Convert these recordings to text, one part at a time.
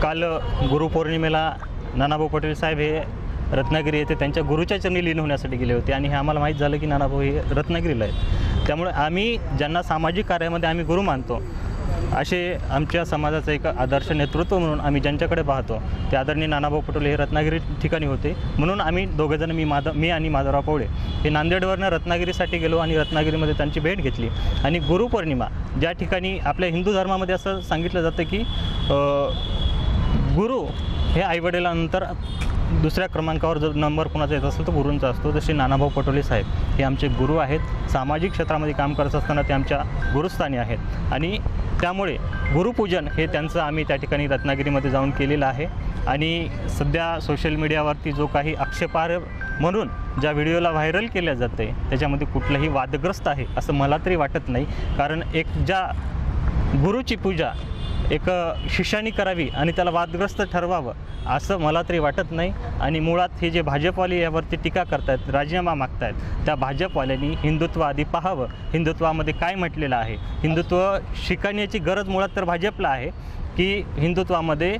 काल गुरुपौर्णिमेला नानाभाऊ पटोले साहेब हे रत्नागिरी येथे त्यांच्या गुरुच्या चरणी लीन होण्यासाठी गेले होते आणि हे आम्हाला माहीत झालं की नानाभाऊ हे रत्नागिरीला आहेत. त्यामुळे आम्ही ज्यांना सामाजिक कार्यामध्ये आम्ही गुरु मानतो असे आमच्या समाजाचं एक आदर्श नेतृत्व म्हणून आम्ही ज्यांच्याकडे पाहतो ते आदरणीय नानाभाऊ पटोले हे रत्नागिरी ठिकाणी होते. म्हणून आम्ही दोघेजण मी आणि माधवराव पवळे हे नांदेडवरनं रत्नागिरीसाठी गेलो आणि रत्नागिरीमध्ये त्यांची भेट घेतली. आणि गुरुपौर्णिमा ज्या ठिकाणी आपल्या हिंदू धर्मामध्ये असं सांगितलं जातं की गुरु हे आईवडिलांनंतर दुसऱ्या क्रमांकावर जर नंबर कोणाचा येत असेल तर गुरूंचा असतो. तसे नानाभाऊ पटोले साहेब हे आमचे गुरु आहेत. सामाजिक क्षेत्रामध्ये काम करत असताना ते आमच्या गुरुस्थानी आहेत आणि त्यामुळे गुरुपूजन हे त्यांचं आम्ही त्या ठिकाणी रत्नागिरीमध्ये जाऊन केलेलं आहे. आणि सध्या सोशल मीडियावरती जो काही आक्षेपार्ह म्हणून ज्या व्हिडिओला व्हायरल केल्या जाते त्याच्यामध्ये कुठलंही वादग्रस्त आहे असं मला तरी वाटत नाही. कारण एक ज्या गुरुची पूजा एक शिष्यानी करावी आणि त्याला वादग्रस्त ठरवावं असं मला तरी वाटत नाही. आणि मुळात हे जे भाजपवाले यावरती टीका करतायत, राजीनामा मागतायत, त्या भाजपवाल्यांनी हिंदुत्व आधी पाहावं. हिंदुत्वामध्ये काय म्हटलेलं आहे, हिंदुत्व शिकण्याची गरज मुळात तर भाजपला आहे की हिंदुत्वामध्ये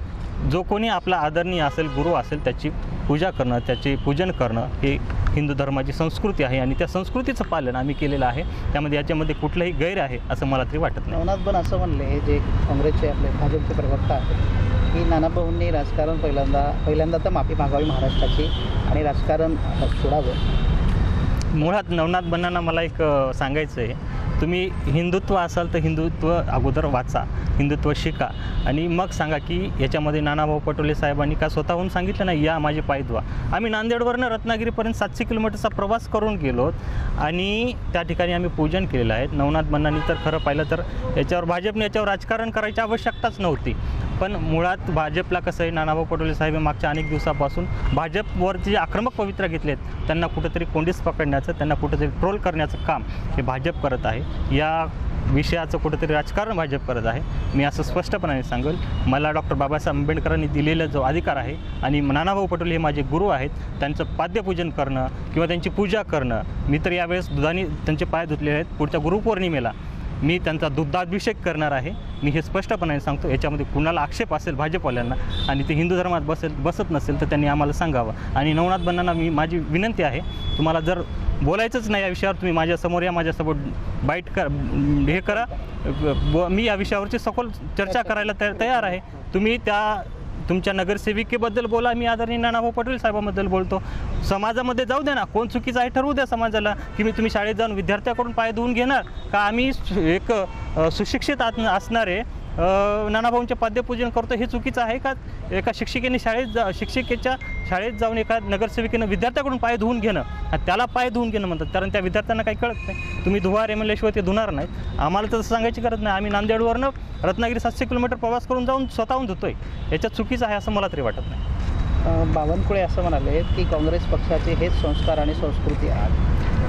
जो कोणी आपला आदरणीय असेल, गुरु असेल, त्याची पूजा करणं, त्याचे पूजन करणं हे हिंदू धर्माची संस्कृती आहे आणि त्या संस्कृतीचं पालन आम्ही केलेलं आहे. त्यामध्ये याच्यामध्ये कुठलंही गैर आहे असं मला तरी वाटत नाही. नवनाथ बन असं म्हणले जे काँग्रेसचे आपले भाजपचे प्रवक्ता आहेत की नानाभाऊंनी राजकारण पहिल्यांदा तर माफी मागावी महाराष्ट्राची आणि राजकारण सोडावं. मुळात नवनाथ बनांना मला एक सांगायचं आहे, तुम्ही हिंदुत्व असाल तर हिंदुत्व अगोदर वाचा, हिंदुत्व शिका आणि मग सांगा की याच्यामध्ये नानाभाऊ पटोले साहेबांनी का स्वतःहून सांगितलं नाही या माझे पाय धुवा. आम्ही नांदेडवरनं रत्नागिरीपर्यंत 700 किलोमीटरचा प्रवास करून गेलो आणि त्या ठिकाणी आम्ही पूजन केलेलं आहे. नवनाथ बनांनी तर खरं पाहिलं तर भाजपने याच्यावर राजकारण करायची आवश्यकताच नव्हती. पण मुळात भाजपला कसं आहे, नानाभाऊ पटोले साहेब मागच्या अनेक दिवसापासून भाजपवरती जे आक्रमक पवित्रा घेतलेत त्यांना कुठंतरी कोंडीस पकडण्याचं, त्यांना कुठंतरी ट्रोल करण्याचं काम हे भाजप करत आहे. या विषयाचं कुठंतरी राजकारण भाजप करत आहे. मी असं स्पष्टपणाने सांगेल, मला डॉक्टर बाबासाहेब आंबेडकरांनी दिलेला जो अधिकार आहे आणि नानाभाऊ पटोले हे माझे गुरु आहेत, त्यांचं पाद्यपूजन करणं किंवा त्यांची पूजा करणं, मी तर यावेळेस दुधाने त्यांचे पाय धुतलेले आहेत. पुढच्या गुरुपौर्णिमेला मी त्यांचा दुग्धाभिषेक करणार आहे. मी हे स्पष्टपणाने सांगतो. याच्यामध्ये कुणाला आक्षेप असेल भाजपवाल्यांना आणि ते हिंदू धर्मात बसत नसेल तर त्यांनी आम्हाला सांगावं. आणि नवनाथ बनांना माझी विनंती आहे, तुम्हाला जर बोलायचंच नाही या विषयावर तुम्ही माझ्यासमोर या, माझ्यासमोर हे करा. मी या विषयावरची सखोल चर्चा करायला तयार आहे. तुम्ही तुमच्या नगरसेविकेबद्दल बोला, मी आदरणीय नानाभाऊ पटोले साहेबांबद्दल बोलतो. समाजामध्ये जाऊ द्या ना, कोण चुकीचं आहे ठरवू द्या समाजाला. की मी तुम्ही शाळेत जाऊन विद्यार्थ्याकडून पाय धुवून घेणार का आम्ही एक सुशिक्षित असणारे नानाभाऊंचे पाद्यपूजन करतो हे चुकीचं आहे का? एका शिक्षिकेच्या शाळेत जाऊन एका नगरसेविकेनं विद्यार्थ्याकडून पाय धुवून घेणं, त्याला पाय धुवून घेणं म्हणतात. कारण त्या विद्यार्थ्यांना काही कळत नाही. तुम्ही धुवा रे म्हणल्याशिवाय ते धुणार नाहीत. आम्हाला तसं सांगायची गरज नाही. आम्ही नांदेडवरनं रत्नागिरी 700 किलोमीटर प्रवास करून जाऊन स्वतःहून धुतोय. याच्यात चुकीचं आहे असं मला तरी वाटत नाही. बावनकुळे असं म्हणाले की काँग्रेस पक्षाचे हेच संस्कार आणि संस्कृती आहेत.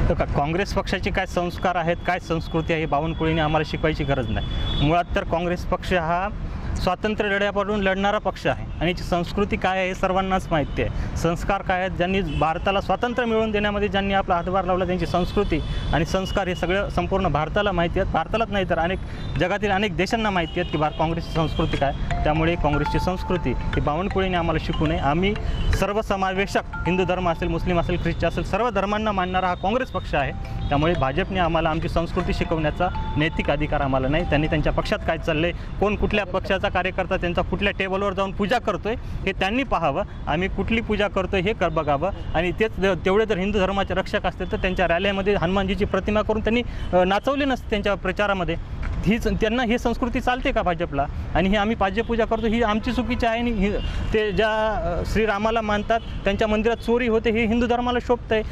तर काँग्रेस पक्षाचे काय संस्कार आहेत, काय संस्कृती आहे, बावनकुळेने आम्हाला शिकवायची गरज नाही. मुळात तर काँग्रेस पक्ष हा स्वातंत्र्य लढ्यापासून लढणारा पक्ष आहे आणि याची संस्कृती काय आहे हे सर्वांनाच माहिती आहे. संस्कार काय आहेत, ज्यांनी भारताला स्वातंत्र्य मिळवून देण्यामध्ये ज्यांनी आपला हातभार लावला त्यांची संस्कृती आणि संस्कार हे सगळं संपूर्ण भारताला माहिती आहेत. भारतालाच नाही तर जगातील अनेक देशांना माहिती आहेत की काँग्रेसची संस्कृती काय. त्यामुळे काँग्रेसची संस्कृती ही बावनकुळेने आम्हाला शिकू नये. आम्ही सर्वसमावेशक हिंदू धर्म असेल, मुस्लिम असेल, ख्रिश्चन असेल, सर्व धर्मांना मानणारा हा काँग्रेस पक्ष आहे. त्यामुळे भाजपने आम्हाला आमची संस्कृती शिकवण्याचा नैतिक अधिकार आम्हाला नाही. त्यांनी त्यांच्या पक्षात काय चाललंय, कोण कुठल्या पक्षाचा कार्यकर्ता त्यांचा कुठल्या टेबलवर जाऊन पूजा करतोय हे त्यांनी पाहावं. आम्ही कुठली पूजा करतोय हे बघावं. आणि तेवढे जर हिंदू धर्माचे रक्षक असतील तर त्यांच्या रॅलीमध्ये हनुमानजीची प्रतिमा करून त्यांनी नाचवले नसते त्यांच्या प्रचारामध्ये. त्यांना ही संस्कृती चालते का भाजपला? आणि ही आम्ही पाद्यपूजा करतो ही आमची चुकीची आहे. आणि ते ज्या श्रीरामाला मानतात त्यांच्या मंदिरात चोरी होते हे हिंदू धर्माला शोभतंय.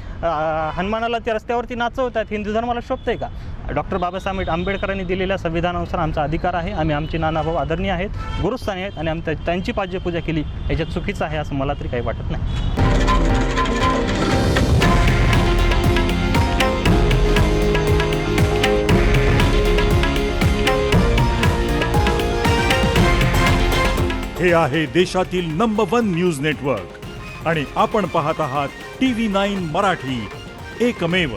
हनुमानाला त्या रस्त्यावरती नाचवतात, हिंदू धर्माला शोभतंय का? डॉक्टर बाबासाहेब आंबेडकरांनी दिलेल्या संविधानानुसार आमचा अधिकार आहे. आमचे नानाभाऊ आदरणीय आहेत, गुरुस्थानी आहेत आणि आम्ही त्यांची पाद्यपूजा केली याच्यात चुकीचं आहे असं मला तरी काही वाटत नाही. हे आहे देशातील नंबर 1 न्यूज नेटवर्क आणि आपण पाहत आहात TV9 मराठी, एकमेव.